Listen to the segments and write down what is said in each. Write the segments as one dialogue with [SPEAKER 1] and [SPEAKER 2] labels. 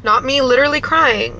[SPEAKER 1] Not me literally crying.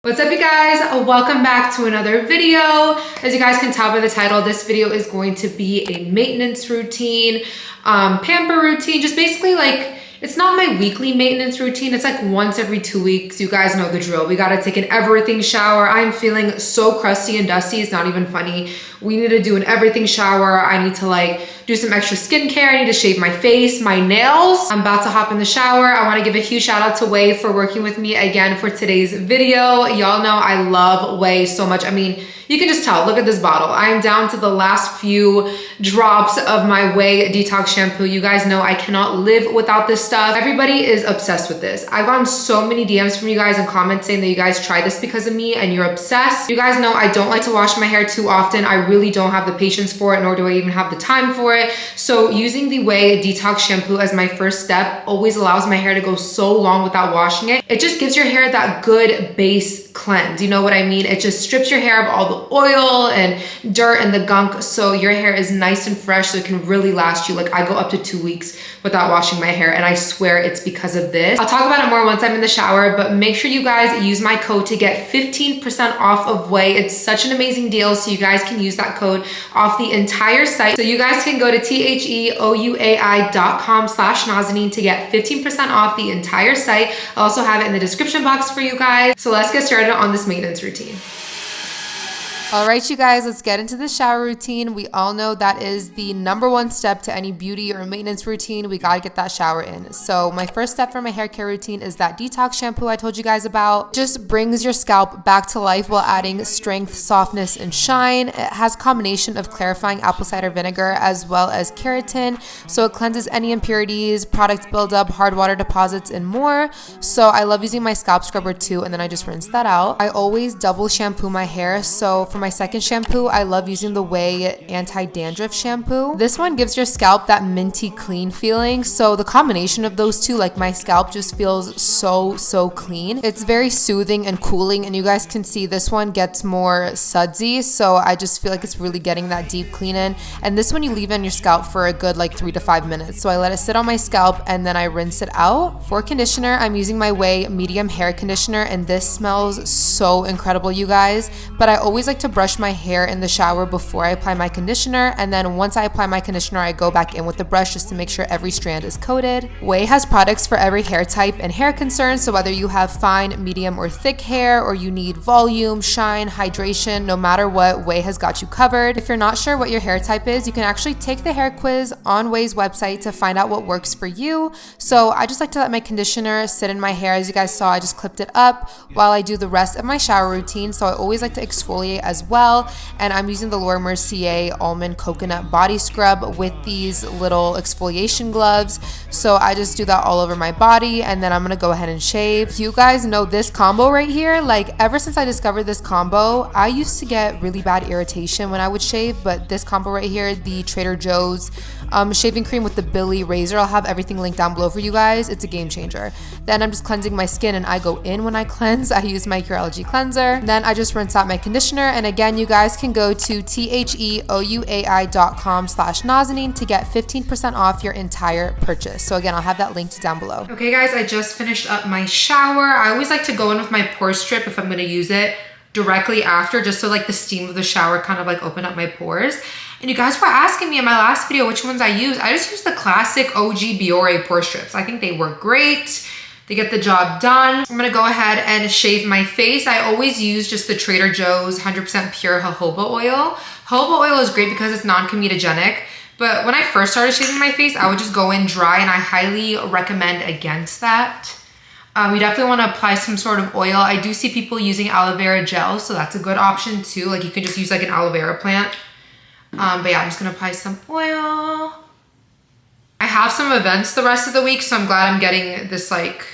[SPEAKER 1] What's up, you guys? Welcome back to another video. As you guys can tell by the title, this video is going to be a maintenance routine, pamper routine, just basically like, it's not my weekly maintenance routine. It's like once every 2 weeks. You guys know the drill. We gotta take an everything shower. I'm feeling so crusty and dusty. It's not even funny. We need to do an everything shower. I need to like do some extra skincare. I need to shave my face, my nails. I'm about to hop in the shower. I wanna give a huge shout out to Wei for working with me again for today's video. Y'all know I love Wei so much. I mean, you can just tell, look at this bottle. I'm down to the last few drops of my Wei detox shampoo. You guys know I cannot live without this stuff. Everybody is obsessed with this. I've gotten so many DMs from you guys and comments saying that you guys tried this because of me and you're obsessed. You guys know I don't like to wash my hair too often. I really don't have the patience for it, nor do I even have the time for it. So using the Wei detox shampoo as my first step always allows my hair to go so long without washing it. It just gives your hair that good base cleanse. You know what I mean? It just strips your hair of all the oil and dirt and the gunk, so your hair is nice and fresh, so it can really last you. Like, I go up to 2 weeks without washing my hair, and I swear it's because of this. I'll talk about it more once I'm in the shower, but make sure you guys use my code to get 15% off of Wei. It's such an amazing deal, so you guys can use that code off the entire site. So you guys can go to theouai.com/Nazanin to get 15% off the entire site. I'll also have it in the description box for you guys. So let's get started on this maintenance routine. All right, you guys, let's get into the shower routine. We all know that is the #1 step to any beauty or maintenance routine. We gotta get that shower in. So my first step for my hair care routine is that detox shampoo I told you guys about. Just brings your scalp back to life while adding strength, softness, and shine. It has a combination of clarifying apple cider vinegar as well as keratin. So it cleanses any impurities, product buildup, hard water deposits, and more. So I love using my scalp scrubber too, and then I just rinse that out. I always double shampoo my hair. So for my second shampoo, I love using the Wei anti-dandruff shampoo. This one gives your scalp that minty clean feeling. So the combination of those two, like my scalp just feels so clean. It's very soothing and cooling, and you guys can see this one gets more sudsy. So I just feel like it's really getting that deep clean in. And this one you leave on your scalp for a good like 3 to 5 minutes. So I let it sit on my scalp and then I rinse it out. For conditioner, I'm using my Wei medium hair conditioner, and this smells so incredible, you guys. But I always like to brush my hair in the shower before I apply my conditioner, and then once I apply my conditioner, I go back in with the brush just to make sure every strand is coated. Wei has products for every hair type and hair concern, so whether you have fine, medium, or thick hair, or you need volume, shine, hydration, no matter what, Wei has got you covered. If you're not sure what your hair type is, you can actually take the hair quiz on Wei's website to find out what works for you. So I just like to let my conditioner sit in my hair. As you guys saw, I just clipped it up while I do the rest of my shower routine. So I always like to exfoliate as well, and I'm using the Laura Mercier almond coconut body scrub with these little exfoliation gloves. So I just do that all over my body, and then I'm gonna go ahead and shave. You guys know this combo right here. Like, ever since I discovered this combo, I used to get really bad irritation when I would shave, but this combo right here, the Trader Joe's shaving cream with the Billy razor, I'll have everything linked down below for you guys. It's a game changer. Then I'm just cleansing my skin, and I go in when I cleanse. I use my Curology cleanser. Then I just rinse out my conditioner, and again, you guys can go to theouai.com/Nazanin to get 15% off your entire purchase. So again, I'll have that linked down below. Okay guys, I just finished up my shower. I always like to go in with my pore strip if I'm gonna use it directly after, just so like the steam of the shower kind of like open up my pores. And you guys were asking me in my last video which ones I use. I just use the classic OG Biore pore strips. I think they work great. They get the job done. I'm gonna go ahead and shave my face. I always use just the Trader Joe's 100% pure jojoba oil. Jojoba oil is great because it's non-comedogenic, but when I first started shaving my face, I would just go in dry, and I highly recommend against that. You definitely wanna apply some sort of oil. I do see people using aloe vera gel, so that's a good option too. Like, you can just use like an aloe vera plant. But yeah, I'm just gonna apply some oil. I have some events the rest of the week, so I'm glad I'm getting this like,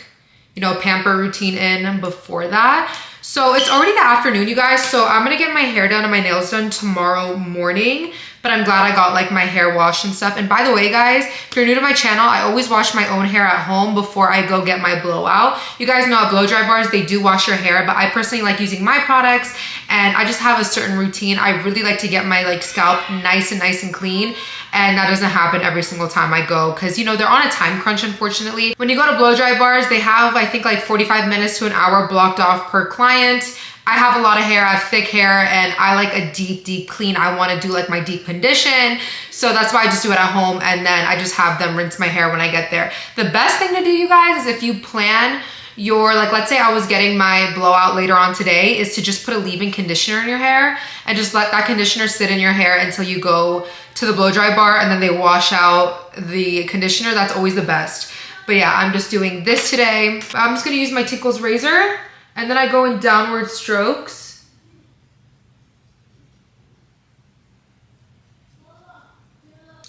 [SPEAKER 1] you know, pamper routine in before that. So it's already the afternoon, you guys, so I'm gonna get my hair done and my nails done tomorrow morning. But but I'm glad I got like my hair washed and stuff. And by the way, guys, if you're new to my channel, I always wash my own hair at home before I go get my blowout. You guys know at blow dry bars, they do wash your hair, but I personally like using my products, and I just have a certain routine. I really like to get my like scalp nice and clean, and that doesn't happen every single time I go, because you know, they're on a time crunch, unfortunately. When you go to blow dry bars, they have, I think, like 45 minutes to an hour blocked off per client. I have a lot of hair, I have thick hair, and I like a deep clean. I want to do like my deep condition. So that's why I just do it at home, and then I just have them rinse my hair when I get there. The best thing to do, you guys, is if you plan your, like, let's say I was getting my blowout later on today, is to just put a leave-in conditioner in your hair and just let that conditioner sit in your hair until you go to the blow dry bar, and then they wash out the conditioner. That's always the best. But yeah, I'm just doing this today. I'm just gonna use my Tickles razor, and then I go in downward strokes.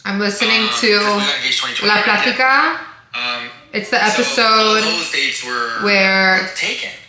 [SPEAKER 1] I'm listening to La Platica. It's the episode where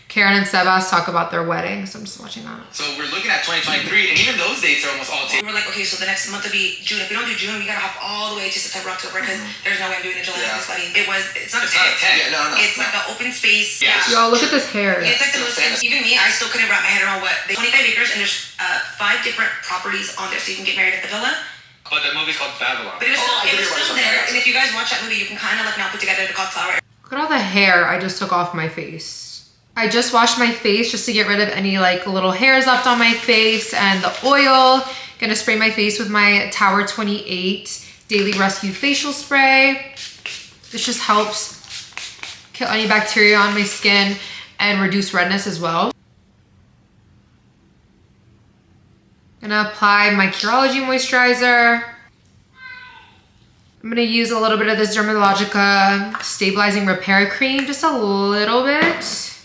[SPEAKER 1] Karen and Sebas talk about their wedding, so I'm just watching that.
[SPEAKER 2] So we're looking at 2023, and even those dates are almost all taken.
[SPEAKER 3] We're like, okay, so the next month will be June. If we don't do June, we gotta hop all the way to September, October, because there's no way I'm doing a July August wedding. It's not a tent.
[SPEAKER 2] Yeah, no.
[SPEAKER 3] It's like an open space.
[SPEAKER 2] Yeah.
[SPEAKER 1] Y'all, look at this hair.
[SPEAKER 3] It's like the most, even me, I still couldn't wrap my head around what, 25 acres, and there's 5 different properties on there, so you can get married at the villa.
[SPEAKER 2] But the movie's called Babylon.
[SPEAKER 3] But it was still there, and if you guys watch that movie, you can kind of like now put together the cauliflower.
[SPEAKER 1] Look at all the hair I just took off my face. I just washed my face just to get rid of any like little hairs left on my face, and the oil. Gonna spray my face with my Tower 28 Daily Rescue Facial Spray. This just helps kill any bacteria on my skin and reduce redness as well. Gonna apply my Curology moisturizer. I'm gonna use a little bit of this Dermalogica Stabilizing Repair Cream, just a little bit.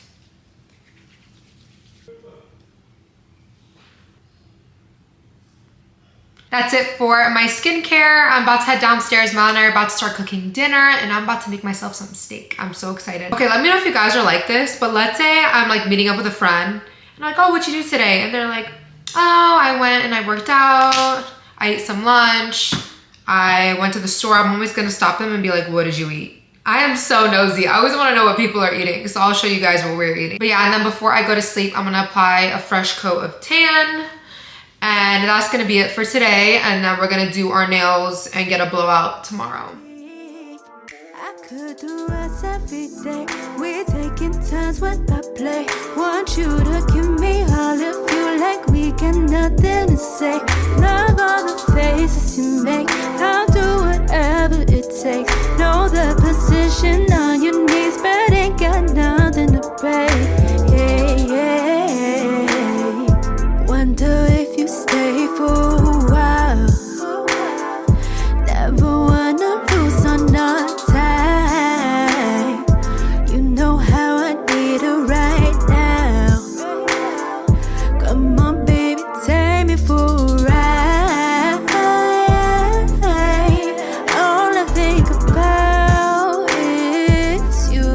[SPEAKER 1] That's it for my skincare. I'm about to head downstairs. Mel and I are about to start cooking dinner, and I'm about to make myself some steak. I'm so excited. Okay, let me know if you guys are like this, but let's say I'm like meeting up with a friend, and I'm like, oh, what'd you do today? And they're like, oh, I went and I worked out, I ate some lunch, I went to the store. I'm always gonna stop them and be like, what did you eat? I am so nosy. I always wanna know what people are eating, so I'll show you guys what we're eating. But yeah, and then before I go to sleep, I'm gonna apply a fresh coat of tan. And that's gonna be it for today. And then we're gonna do our nails and get a blowout tomorrow.
[SPEAKER 4] I could do us every day. We're taking turns when I play. Want you to give me all of you like we got nothing to say. Love all the faces you make. I'll do whatever it takes. Know the position on your knees, but ain't got nothing to pray. Yeah. Wonder if you stay for a while. Never wanna lose on our time. You know how I need it right now. Come on, baby, take me for a ride. All I think about is you.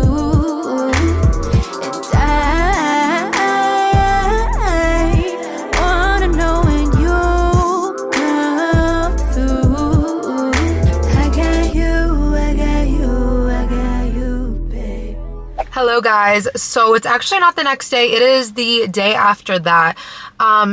[SPEAKER 4] And I wanna know when you come through. I got you, babe.
[SPEAKER 1] Hello guys, so it's actually not the next day, it is the day after that.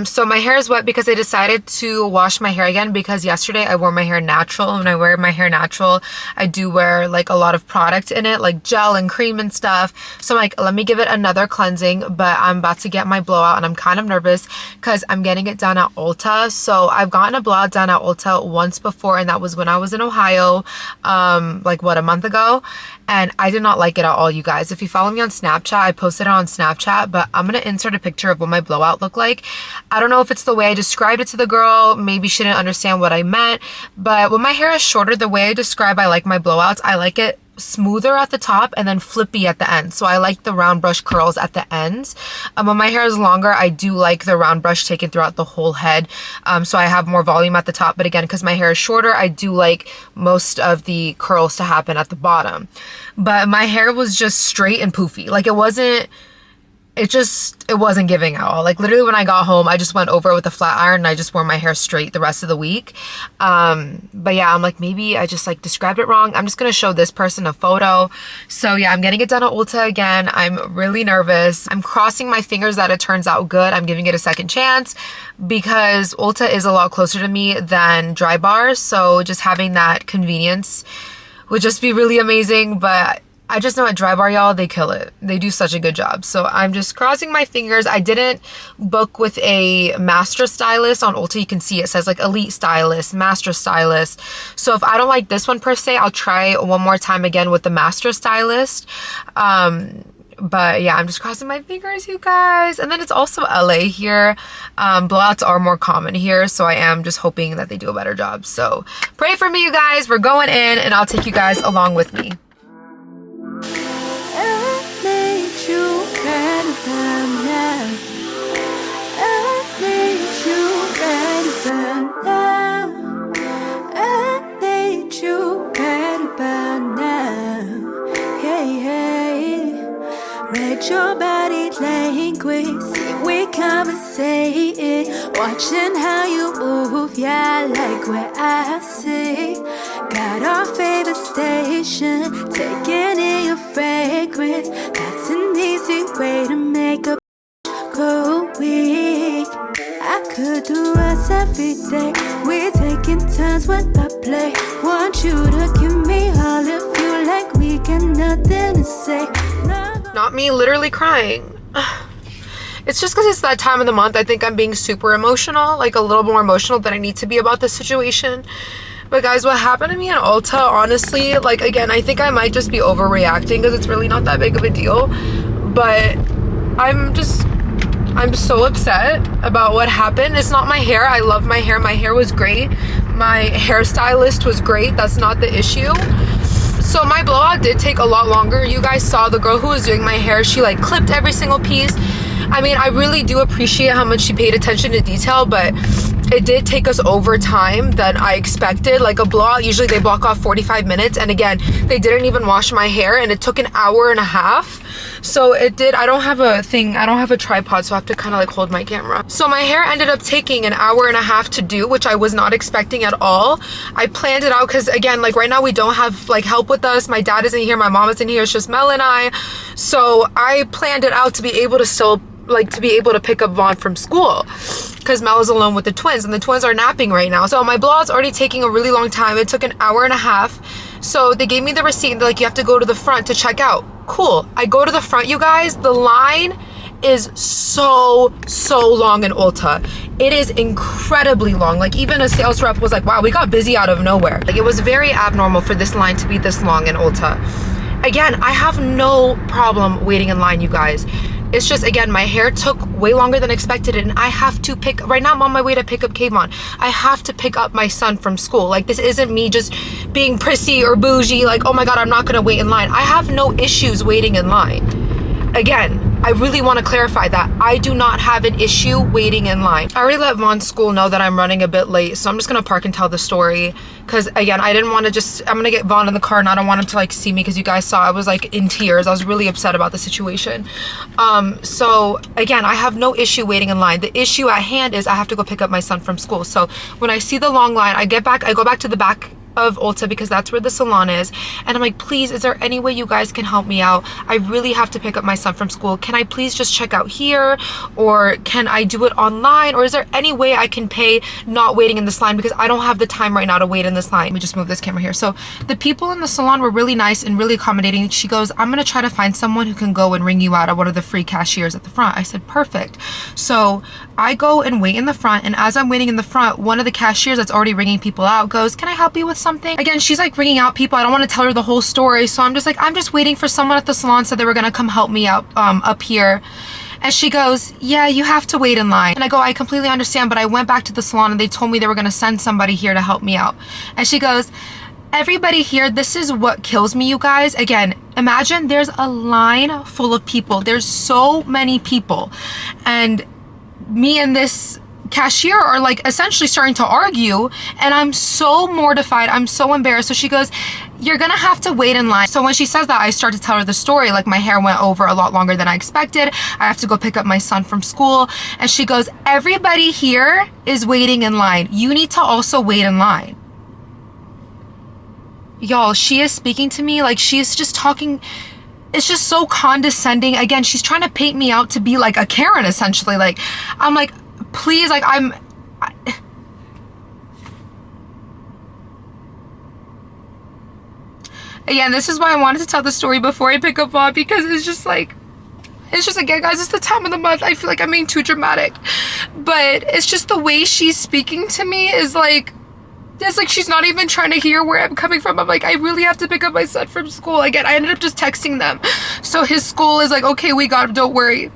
[SPEAKER 1] So my hair is wet because I decided to wash my hair again, because yesterday I wore my hair natural. When I wear my hair natural, I do wear like a lot of product in it, like gel and cream and stuff. So I'm like, let me give it another cleansing, but I'm about to get my blowout, and I'm kind of nervous because I'm getting it done at Ulta. So I've gotten a blowout done at Ulta once before, and that was when I was in Ohio, like what, a month ago? And I did not like it at all, you guys. If you follow me on Snapchat, I posted it on Snapchat, but I'm gonna insert a picture of what my blowout looked like. I don't know if it's the way I described it to the girl, maybe she didn't understand what I meant, but when my hair is shorter, the way I describe I like my blowouts, I like it smoother at the top and then flippy at the end. So I like the round brush curls at the ends. When my hair is longer, I do like the round brush taken throughout the whole head, so I have more volume at the top. But again, because my hair is shorter, I do like most of the curls to happen at the bottom. But my hair was just straight and poofy. Like, it wasn't it wasn't giving at all. Like literally when I got home, I just went over it with a flat iron and I just wore my hair straight the rest of the week. But yeah, I'm like, maybe I just like described it wrong. I'm just gonna show this person a photo. So yeah, I'm getting it done at Ulta again. I'm really nervous. I'm crossing my fingers that it turns out good. I'm giving it a second chance because Ulta is a lot closer to me than Dry Bar. So just having that convenience would just be really amazing. But I just know at Dry Bar, y'all, they kill it. They do such a good job. So I'm just crossing my fingers. I didn't book with a master stylist. On Ulta, you can see it says like elite stylist, master stylist. So if I don't like this one per se, I'll try one more time again with the master stylist. But yeah, I'm just crossing my fingers, you guys. And then it's also LA here. Blowouts are more common here. So I am just hoping that they do a better job. So pray for me, you guys. We're going in and I'll take you guys along with me.
[SPEAKER 4] Read your body language, see we conversating, watching how you move, yeah, I like what I see. Got our favorite station, taking in your fragrance. That's an easy way to make a go weak. I could do us every day. We're taking turns when I play. Want you to give me all of you like we got nothing to say.
[SPEAKER 1] Not me literally crying. It's just because it's that time of the month. I think I'm being super emotional, like a little more emotional than I need to be about this situation. But guys, what happened to me in Ulta, honestly, like again, I think I might just be overreacting because it's really not that big of a deal. But I'm so upset about what happened. It's not my hair. I love my hair. My hair was great. My hairstylist was great. That's not the issue. So my blowout did take a lot longer. You guys saw the girl who was doing my hair. She like clipped every single piece. I mean, I really do appreciate how much she paid attention to detail, but it did take us over time than I expected. Like a blowout, usually they block off 45 minutes. And again, they didn't even wash my hair and it took an hour and a half. So it did, I don't have a tripod, so I have to kind of like hold my camera. So my hair ended up taking an hour and a half to do, which I was not expecting at all. I planned it out because again, like right now we don't have like help with us. My dad isn't here, my mom isn't here, it's just Mel and I. So I planned it out to be able to still pick up Vaughn from school because Mel is alone with the twins and the twins are napping right now. So my blowout's already taking a really long time. It took an hour and a half. So they gave me the receipt and they're like, you have to go to the front to check out. Cool. I go to the front, you guys. The line is so long in Ulta. It is incredibly long. Like even a sales rep was like, wow, we got busy out of nowhere. Like it was very abnormal for this line to be this long in Ulta. Again, I have no problem waiting in line, you guys. It's just, again, my hair took way longer than expected and I have to right now I'm on my way to pick up Kayvon. I have to pick up my son from school. Like this isn't me just being prissy or bougie, like, oh my God, I'm not gonna wait in line. I have no issues waiting in line. Again, I really want to clarify that I do not have an issue waiting in line. I already let Vaughn's school know that I'm running a bit late, so I'm just gonna park and tell the story because again, I didn't want to I'm gonna get Vaughn in the car and I don't want him to like see me because you guys saw I was like in tears. I was really upset about the situation. So again, I have no issue waiting in line. The issue at hand is I have to go pick up my son from school. So when I see the long line, I go back to the back of Ulta because that's where the salon is, and I'm like, please, is there any way you guys can help me out? I really have to pick up my son from school. Can I please just check out here, or can I do it online, or is there any way I can pay not waiting in this line because I don't have the time right now to wait in this line? Let me just move this camera here. So the people in the salon were really nice and really accommodating. She goes, I'm gonna try to find someone who can go and ring you out at one of the free cashiers at the front. I said, perfect. So I go and wait in the front, and as I'm waiting in the front, one of the cashiers that's already ringing people out goes, can I help you with something? Again, she's like ringing out people. I don't want to tell her the whole story, so I'm just like, I'm just waiting for someone at the salon, said they were gonna come help me out up here. And she goes, yeah, you have to wait in line. And I go, I completely understand, but I went back to the salon and they told me they were gonna send somebody here to help me out. And she goes, everybody here, this is what kills me, you guys. Again, imagine there's a line full of people. There's so many people, and me and this cashier are like essentially starting to argue, and I'm so mortified. I'm so embarrassed. So she goes, you're gonna have to wait in line. So when she says that, I start to tell her the story. Like, my hair went over a lot longer than I expected. I have to go pick up my son from school. And she goes, everybody here is waiting in line. You need to also wait in line. Y'all, she is speaking to me like she's just talking. It's just so condescending. Again, she's trying to paint me out to be like a Karen, essentially. Like, I'm like, please, like, again, this is why I wanted to tell the story before I pick up on, because it's just again, guys, it's the time of the month. I feel like I'm being too dramatic, but it's just the way she's speaking to me is like, it's like she's not even trying to hear where I'm coming from. I'm like, I really have to pick up my son from school. Again, I ended up just texting them. So his school is like, okay, we got him, don't worry.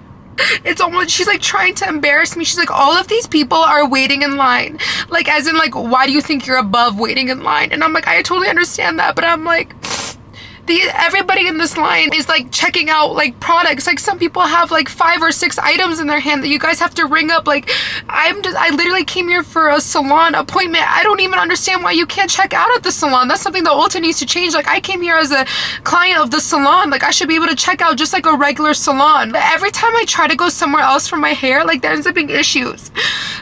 [SPEAKER 1] It's almost, she's like trying to embarrass me. She's like, all of these people are waiting in line. Like, as in, like, why do you think you're above waiting in line? And I'm like, I totally understand that, but I'm like, everybody in this line is like checking out like products. Like, some people have like 5 or 6 items in their hand that you guys have to ring up. Like, I literally came here for a salon appointment. I don't even understand why you can't check out at the salon. That's something that Ulta needs to change. Like, I came here as a client of the salon. Like, I should be able to check out just like a regular salon. But every time I try to go somewhere else for my hair, like, there ends up being issues.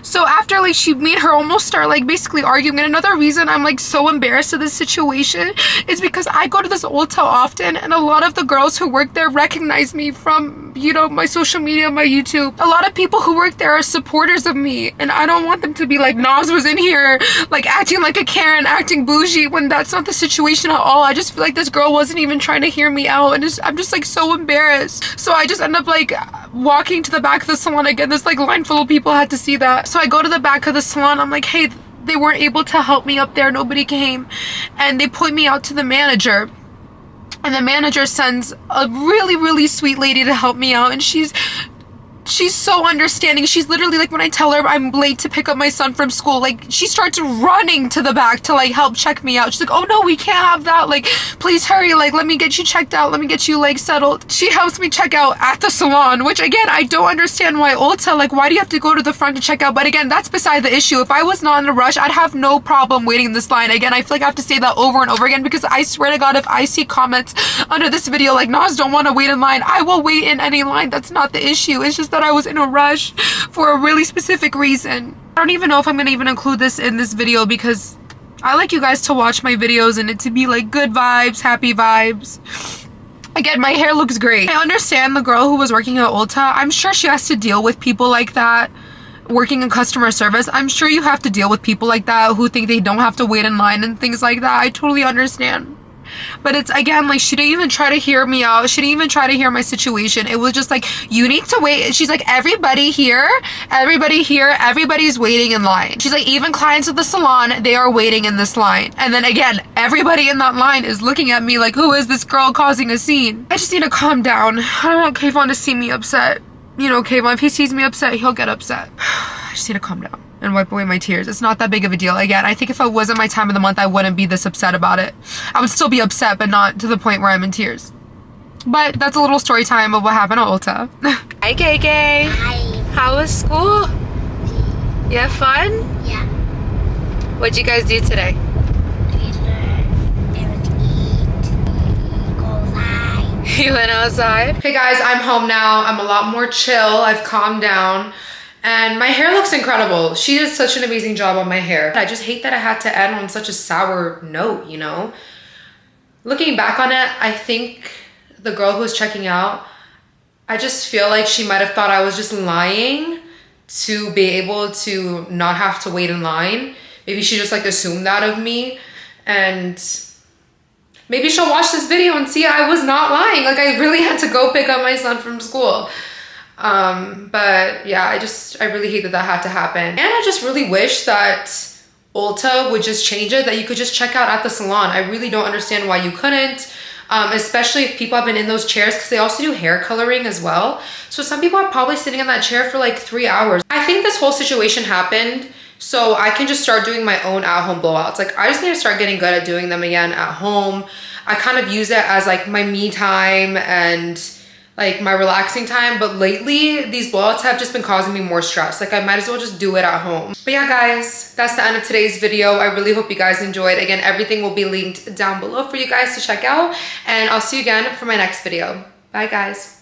[SPEAKER 1] So after, like, she made her almost start like basically arguing. And another reason I'm like so embarrassed of this situation is because I go to this Ulta often, and a lot of the girls who work there recognize me from, you know, my social media, my YouTube. A lot of people who work there are supporters of me, and I don't want them to be like, Naz was in here like acting like a Karen, acting bougie, when that's not the situation at all. I just feel like this girl wasn't even trying to hear me out, and I'm just like so embarrassed. So I just end up like walking to the back of the salon. Again, this like line full of people had to see that. So I go to the back of the salon. I'm like, hey, they weren't able to help me up there. Nobody came. And they point me out to the manager. And the manager sends a really, really sweet lady to help me out. And she's so understanding. She's literally like, when I tell her I'm late to pick up my son from school, like, she starts running to the back to like help check me out. She's like, oh no, we can't have that. Like, please hurry. Like, let me get you checked out. Let me get you like settled. She helps me check out at the salon, which again, I don't understand why Ulta, like, why do you have to go to the front to check out? But again, that's beside the issue. If I was not in a rush, I'd have no problem waiting in this line. Again, I feel like I have to say that over and over again, because I swear to God, if I see comments under this video like, Naz don't want to wait in line, I will wait in any line. That's not the issue. It's just that I was in a rush for a really specific reason. I don't even know if I'm gonna even include this in this video, because I like you guys to watch my videos and it to be like good vibes, happy vibes. Again, my hair looks great. I understand the girl who was working at Ulta. I'm sure she has to deal with people like that working in customer service. I'm sure you have to deal with people like that who think they don't have to wait in line and things like that. I totally understand. But it's, again, like, she didn't even try to hear me out. She didn't even try to hear my situation. It was just like, you need to wait. She's like, everybody here, everybody's waiting in line. She's like, even clients of the salon, they are waiting in this line. And then again, everybody in that line is looking at me like, who is this girl causing a scene? I just need to calm down. I don't want Kayvon to see me upset. You know, Kayvon, if he sees me upset, he'll get upset. I just need to calm down and wipe away my tears. It's not that big of a deal. Again, I think if it wasn't my time of the month, I wouldn't be this upset about it. I would still be upset, but not to the point where I'm in tears. But that's a little story time of what happened at Ulta. Hi, KK.
[SPEAKER 5] Hi.
[SPEAKER 1] How was school? You have fun?
[SPEAKER 5] Yeah.
[SPEAKER 1] What'd you guys do today? You went outside? Okay guys, I'm home now. I'm a lot more chill. I've calmed down. And my hair looks incredible. She did such an amazing job on my hair. I just hate that I had to end on such a sour note, you know? Looking back on it, I think the girl who was checking out, I just feel like she might have thought I was just lying to be able to not have to wait in line. Maybe she just like assumed that of me. And maybe she'll watch this video and see I was not lying. Like, I really had to go pick up my son from school. But yeah, I really hate that that had to happen. And I just really wish that Ulta would just change it, that you could just check out at the salon. I really don't understand why you couldn't, especially if people have been in those chairs, because they also do hair coloring as well. So some people are probably sitting in that chair for like 3 hours. I think this whole situation happened so I can just start doing my own at-home blowouts. Like, I just need to start getting good at doing them again at home. I kind of use it as like my me time, and like my relaxing time, but lately these blowouts have just been causing me more stress. Like I might as well just do it at home. But yeah guys, that's the end of today's video. I really hope you guys enjoyed. Again, everything will be linked down below for you guys to check out, and I'll see you again for my next video. Bye guys.